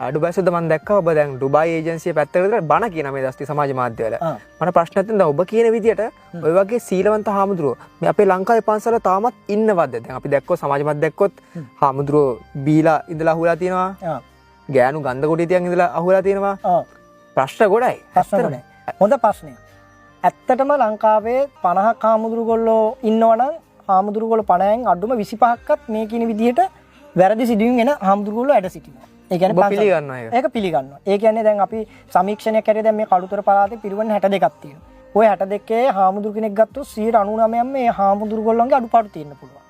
ඩුබයිසුද මම දැක්කා ඔබ දැන් ඩුබයි ඒජන්සිය පැත්තකට බණ කියන මේ දස්ති සමාජ මාධ්‍යවල. මට ප්‍රශ්නයක් තියෙනවා ඔබ කියන විදියට ඔය වගේ සීලවන්ත හාමුදුරුවෝ මේ අපේ ලංකාවේ පන්සල තාමත් ඉන්නවද? දැන් අපි දැක්කොත් සමාජ මාධ්‍ය දැක්කොත් හාමුදුරුවෝ බීලා ඉඳලා අහුලා තියෙනවා. ගෑනු ගන්ධ කොටි තියන් ඉඳලා අහුලා තියෙනවා. ප්‍රශ්න ගොඩයි. හොඳ ප්‍රශ්නයක්. ඇත්තටම ලංකාවේ 50ක් හාමුදුරුවෝ ඉන්නවනම් හාමුදුරුවෝ 50න් අඩුම 25ක්වත් මේ කියන විදිහට වැරදි සිදුවීම් එන හාමුදුරුවෝ වැඩ සිටිනවා. ඒ කියන්නේ පිළිගන්නවා ඒක පිළිගන්නවා. ඒ කියන්නේ දැන් අපි සමීක්ෂණයක් කරේ දැන් මේ කඩුතර පළාතේ පිරිවෙන් 62ක් තියෙනවා. ওই 62 හාමුදුරු කෙනෙක් ගත්තොත් 99%ම මේ හාමුදුරුවෝගේ අඩුපාඩු තියෙන්න පුළුවන්.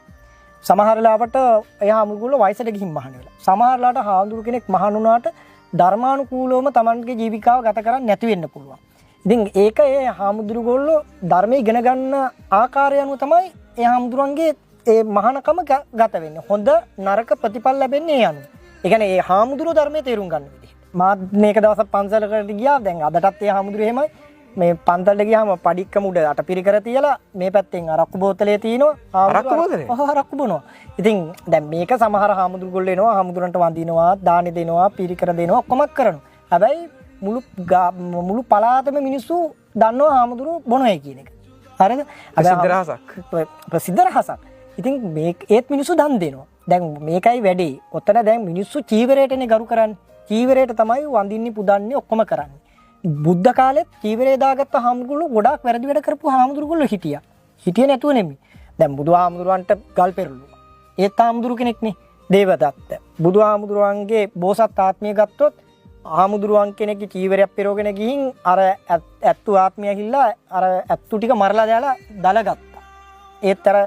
සමහර වෙලාවට ඒ හාමුදුරුවෝ වයසට ගිහින් මහාන වෙලා. සමහර වෙලාවට හාමුදුරු කෙනෙක් මහාන වුණාට ධර්මානුකූලවම Tamanගේ ජීවිකාව ගත කරන්නේ නැති වෙන්න පුළුවන්. ඉතින් ඒක ඒ හාමුදුරුවෝ ධර්මයේ ඉගෙන ගන්න ආකාරය අනුව තමයි ඒ හාමුදුරන්ගේ ඒ මහානකම ගත වෙන්නේ. හොඳ නරක ප්‍රතිඵල ලැබෙන්නේ ඒ අනුව. ඒ කියන්නේ ඒ හාමුදුරුවෝ ධර්මයේ තේරුම් ගන්න විදිහ. මාත් මේක දවසක් පන්සලකට ගියා. දැන් අදටත් ඒ හාමුදුරුවෝ එහෙමයි. මේ පන්සලට ගියාම පඩික්කම උඩ අටපිරිකර තියලා මේ පැත්තෙන් අරක්කු බෝතලේ තියෙනවා. අරක්කු බෝතලේ? ඔව් අරක්කු බොනවා. ඉතින් දැන් මේක සමහර හාමුදුරුවෝ එනවා හාමුදුරන්ට වඳිනවා, දානි දෙනවා, පිරිකර දෙනවා, ඔක්කොම කරනවා. හැබැයි මුළු පළාතම මිනිස්සු දන්නවා හාමුදුරුවෝ බොනවයි කියන එක. හරිද? ප්‍රසිද්ධ රහසක්. ඉතින් මේ ඒත් මිනිස්සු දන් දෙනවා. දැන් මේකයි වැඩේ. ඔතන දැන් මිනිස්සු චීවරයටනේ ගරු කරන්නේ. චීවරයට තමයි වඳින්නේ, පුදන්නේ, ඔක්කොම කරන්නේ. බුද්ධ කාලෙත් චීවරය දාගත්ත හාමුදුරුවෝ ගොඩාක් වැරදි වැඩ කරපු හාමුදුරුවෝ හිටියා. හිටියේ නැතුව නෙමෙයි. දැන් බුදුහාමුදුරුවන්ට ගල් පෙරළුවා. ඒත් හාමුදුරුවෝ කෙනෙක්නේ. දේවදත්ත. බුදුහාමුදුරුවන්ගේ බෝසත් ආත්මය ගත්තොත් හාමුදුරුවන් කෙනෙක්ගේ චීවරයක් පෙරවගෙන ගිහින් අර ඇත්තු ආත්මය ඇහිල්ලා අර ඇත්තු ටික මරලා දාලා දලගත්තා. ඒත් අර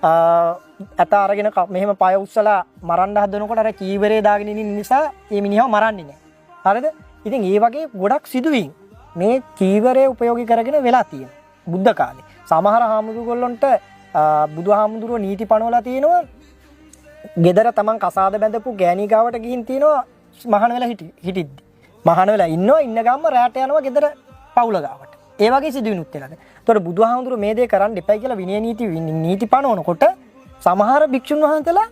ඇත අරගෙන මෙහෙම පය උස්සලා මරන්න හදනකොට අර චීවරේ දාගෙන ඉන්න නිසා මේ මිනිහව මරන්නේ නැහැ. හරිද? ඉතින් ඒ වගේ ගොඩක් සිදුවීම් මේ චීවරය උපයෝගී කරගෙන වෙලා තියෙනවා බුද්ධ කාලේ. සමහර හාමුදුරුවෝන්ට බුදුහාමුදුරුවෝ නීති පනවලා තියෙනවා. ගෙදර තමන් කසාද බැඳපු ගෑණී ගාවට ගිහින් තිනවා මහාන වෙලා හිටිද්දි. මහාන වෙලා ඉන්නවා ඉන්න ගාම රැට යනවා ගෙදර පවුල ගාවට. ඒ වගේ සිදුවිනුත් වෙලාද. ඒතකොට බුදුහාමුදුරුවෝ මේ දේ කරන්න එපයි කියලා විනය නීති පනවනකොට සමහර භික්ෂුන් වහන්සේලා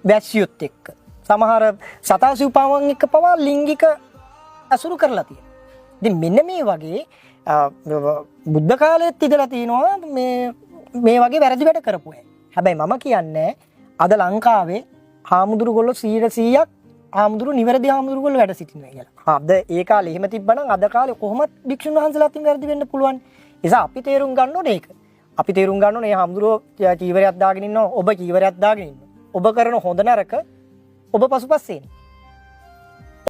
වැස්සියොත් එක්ක සමහර සතාසිව්පාවන් එක්ක පවා ලිංගික අසුරු කරලා තියෙනවා. ඉතින් මෙන්න මේ වගේ බුද්ධ කාලෙත් ඉඳලා තිනවා මේ වගේ වැරදි වැඩ කරපු අය. හැබැයි මම කියන්නේ අද ලංකාවේ හාමුදුරුවෝ 100%ක් හාමුදුරු නිවැරදි හාමුදුරුවෝ වැඩ සිටිනවා කියලා. අද ඒ කාලේ එහෙම තිබ්බනම් අද කාලේ කොහොමද භික්ෂුන් වහන්සේලාත් වැරදි වෙන්න පුළුවන්? නිසා අපි තේරුම් ගන්න ඕනේ ඒක. අපි තේරුම් ගන්න ඕනේ හාමුදුරුවෝ චීවරයක් දාගෙන ඉන්නවා, ඔබ චීවරයක් දාගෙන ඉන්නවා. ඔබ කරන හොඳ නරක ඔබ පසුපස්සේ ඉන්නේ.